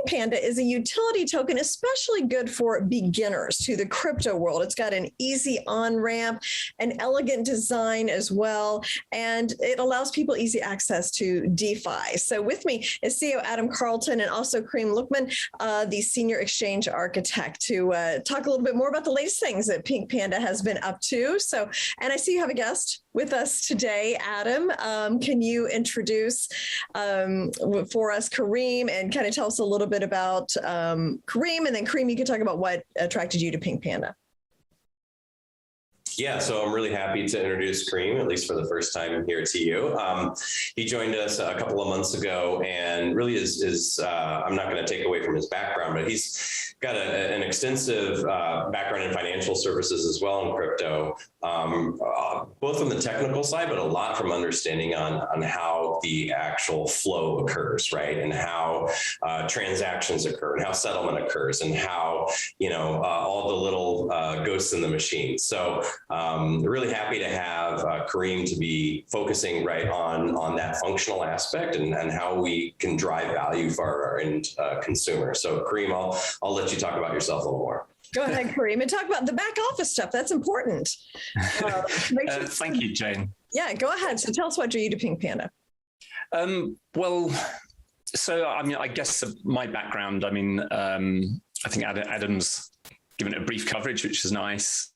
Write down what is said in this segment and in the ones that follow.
Panda is a utility token, especially good for beginners to the crypto world. It's got an easy on-ramp, an elegant design as well, and it allows people easy access to DeFi. So with me is CEO Adam Carlton and also Kareem Lukman, the senior exchange architect, to talk a little bit more about the latest things that Pink Panda has been up to. So, and I see you have a guest with us today, Adam. Can you introduce for us Kareem and kind of tell us a little bit about Kareem, and then Kareem, you can talk about what attracted you to Pink Panda. Yeah, so I'm really happy to introduce Kareem, at least for the first time here to you. He joined us a couple of months ago, and really is I'm not going to take away from his background, but he's got an extensive background in financial services as well in crypto, both from the technical side, but a lot from understanding on how the actual flow occurs, right? And how transactions occur, and how settlement occurs, and how, all the little ghosts in the machine. So really happy to have Kareem to be focusing right on that functional aspect and how we can drive value for our end consumer. So Kareem, I'll let you talk about yourself a little more. Go ahead, Kareem, and talk about the back office stuff. That's important. Thank you, Jane. Yeah, go ahead. So tell us what drew you to Pink Panda. I guess my background, I think Adam's given it a brief coverage, which is nice.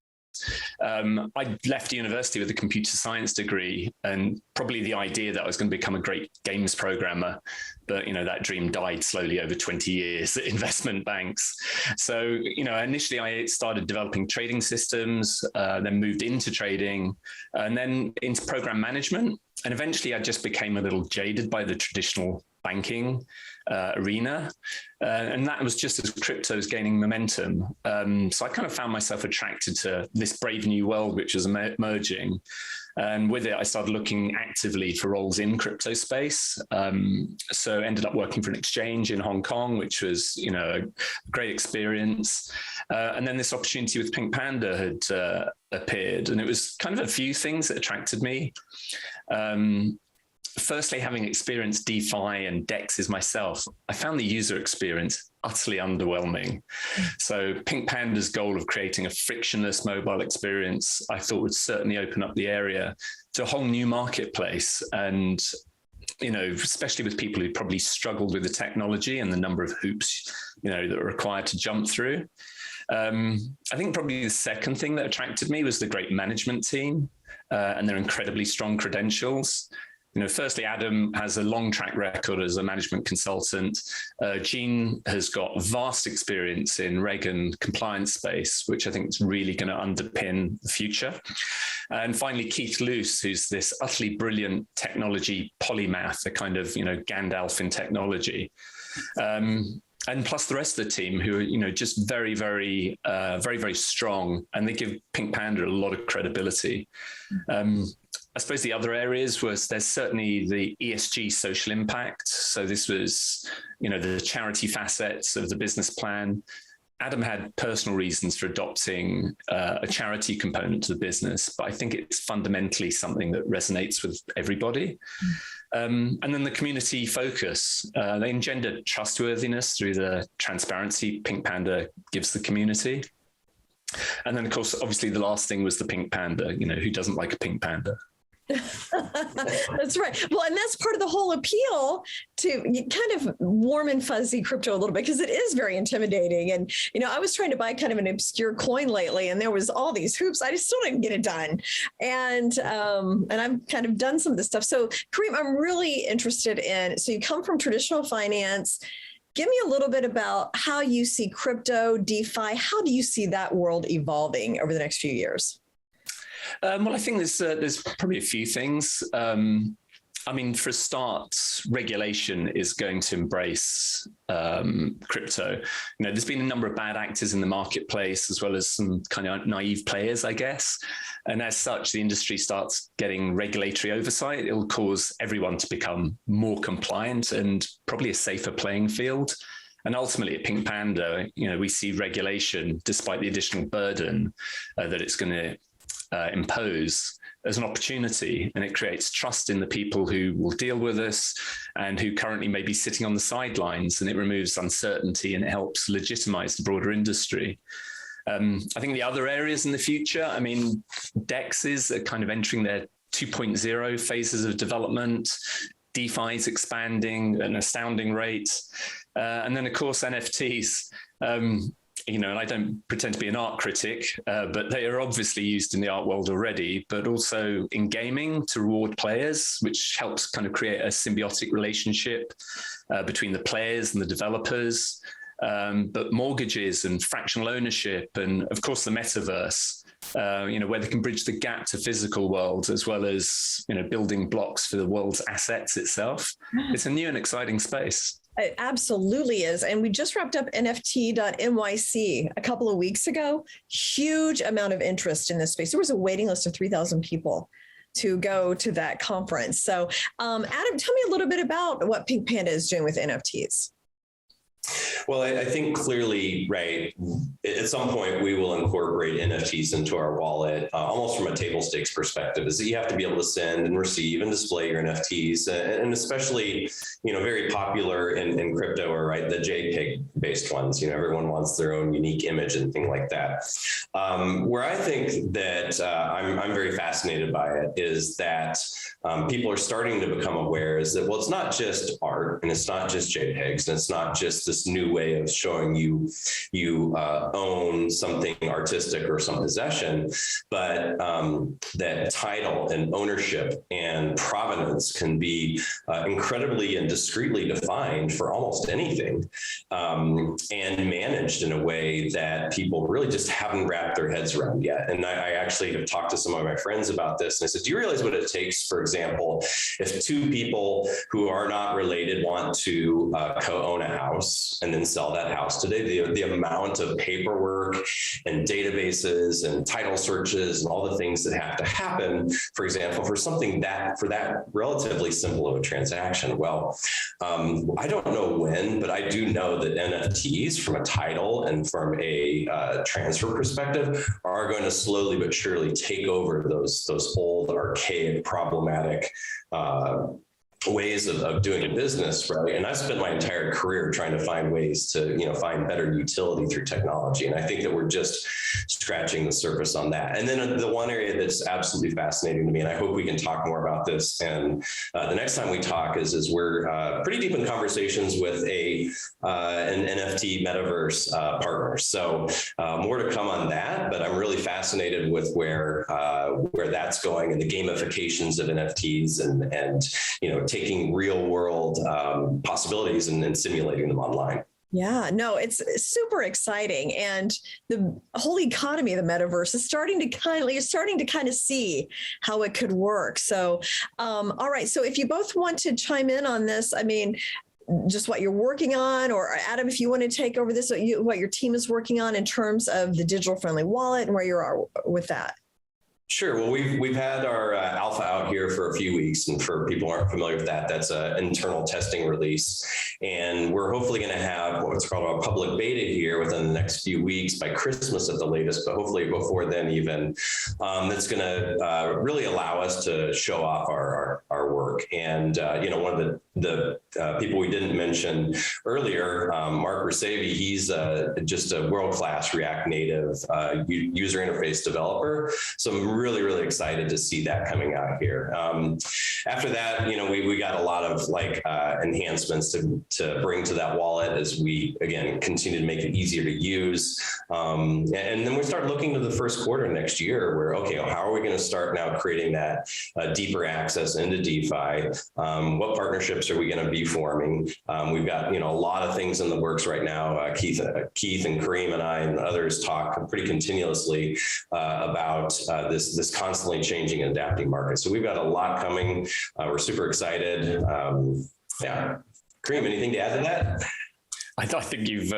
I left university with a computer science degree, and probably the idea that I was going to become a great games programmer, but that dream died slowly over 20 years at investment banks. So initially I started developing trading systems, then moved into trading, and then into program management, and eventually I just became a little jaded by the traditional banking arena, and that was just as crypto was gaining momentum. So I kind of found myself attracted to this brave new world which was emerging, and with it I started looking actively for roles in crypto space. So ended up working for an exchange in Hong Kong, which was a great experience, and then this opportunity with Pink Panda had appeared, and it was kind of a few things that attracted me. Firstly, having experienced DeFi and DEXs myself, I found the user experience utterly underwhelming. So Pink Panda's goal of creating a frictionless mobile experience, I thought would certainly open up the area to a whole new marketplace. And, especially with people who probably struggled with the technology and the number of hoops, that are required to jump through. I think probably the second thing that attracted me was the great management team and their incredibly strong credentials. Firstly, Adam has a long track record as a management consultant. Jean has got vast experience in reg and compliance space, which I think is really going to underpin the future. And finally, Keith Luce, who's this utterly brilliant technology polymath, a kind of, Gandalf in technology. And plus the rest of the team who are, just very, very, very strong, and they give Pink Panda a lot of credibility. I suppose the other areas there's certainly the ESG social impact. So this was, the charity facets of the business plan. Adam had personal reasons for adopting a charity component to the business, but I think it's fundamentally something that resonates with everybody. And then the community focus. They engender trustworthiness through the transparency Pink Panda gives the community. And then, of course, obviously the last thing was the Pink Panda. Who doesn't like a pink panda? That's right. Well, and that's part of the whole appeal to kind of warm and fuzzy crypto a little bit, because it is very intimidating. And, I was trying to buy kind of an obscure coin lately, and there was all these hoops. I just still didn't get it done. And I've kind of done some of this stuff. So Kareem, I'm really interested in, so you come from traditional finance. Give me a little bit about how you see crypto, DeFi. How do you see that world evolving over the next few years? Well, I think there's probably a few things. For a start, regulation is going to embrace crypto. There's been a number of bad actors in the marketplace, as well as some kind of naive players, I guess. And as such, the industry starts getting regulatory oversight. It will cause everyone to become more compliant and probably a safer playing field. And ultimately at Pink Panda, we see regulation, despite the additional burden that it's going to impose, as an opportunity, and it creates trust in the people who will deal with us and who currently may be sitting on the sidelines, and it removes uncertainty and it helps legitimize the broader industry. I think the other areas in the future, I mean, DEXs are kind of entering their 2.0 phases of development. DeFi is expanding at an astounding rate. And then, of course, NFTs. And I don't pretend to be an art critic, but they are obviously used in the art world already, but also in gaming to reward players, which helps kind of create a symbiotic relationship between the players and the developers. But mortgages and fractional ownership, and of course the metaverse, where they can bridge the gap to physical world, as well as building blocks for the world's assets itself. It's a new and exciting space. It absolutely is. And we just wrapped up NFT.nyc a couple of weeks ago. Huge amount of interest in this space. There was a waiting list of 3,000 people to go to that conference. So Adam, tell me a little bit about what Pink Panda is doing with NFTs. Well, I think clearly, right, at some point we will incorporate NFTs into our wallet, almost from a table stakes perspective, is that you have to be able to send and receive and display your NFTs, and especially, very popular in crypto are, right, the JPEG-based ones. Everyone wants their own unique image and thing like that. Where I think that I'm very fascinated by it is that people are starting to become aware is that, well, it's not just art and it's not just JPEGs and it's not just this new way of showing you own something artistic or some possession, but that title and ownership and provenance can be incredibly and discreetly defined for almost anything, and managed in a way that people really just haven't wrapped their heads around yet. And I actually have talked to some of my friends about this, and I said, do you realize what it takes, for example, if two people who are not related want to co-own a house and then sell that house today, the amount of paperwork and databases and title searches and all the things that have to happen, for example, for that relatively simple of a transaction. Well, I don't know when, but I do know that NFTs from a title and from a transfer perspective are going to slowly but surely take over those old, archaic, problematic ways of doing business, right? And I've spent my entire career trying to find ways to, find better utility through technology. And I think that we're just scratching the surface on that. And then the one area that's absolutely fascinating to me, and I hope we can talk more about this, and the next time we talk is we're pretty deep in conversations with an NFT metaverse partner. So more to come on that, but I'm really fascinated with where that's going and the gamifications of NFTs and taking real world possibilities and simulating them online. Yeah, no, it's super exciting. And the whole economy of the metaverse is starting to kind of see how it could work. So, all right. So if you both want to chime in on this, I mean, just what you're working on, or Adam, if you want to take over this, what your team is working on in terms of the digital friendly wallet and where you are with that. Sure. Well, we've had our alpha out here for a few weeks, and for people who aren't familiar with that, that's an internal testing release, and we're hopefully going to have what's called a public beta here within the next few weeks, by Christmas at the latest, but hopefully before then even. That's going to really allow us to show off our work. And one of the people we didn't mention earlier, Mark Rasavi, he's just a world-class React Native user interface developer. So I'm really, really excited to see that coming out here. After that, we got a lot of enhancements to bring to that wallet as we, again, continue to make it easier to use. And then we start looking to the first quarter next year where, okay, how are we going to start now creating that deeper access into DeFi? What partnerships are we going to be forming? We've got, a lot of things in the works right now. Keith and Kareem and I and others talk pretty continuously about this constantly changing and adapting market. So we've got a lot coming. We're super excited. Yeah. Kareem, anything to add to that? I think you've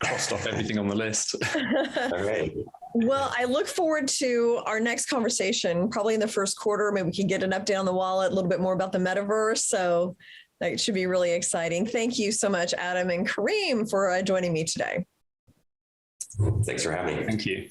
crossed off everything on the list. All right. Well, I look forward to our next conversation, probably in the first quarter. Maybe we can get an update on the wallet, a little bit more about the metaverse. So that should be really exciting. Thank you so much, Adam and Kareem, for joining me today. Thanks for having me. Thank you.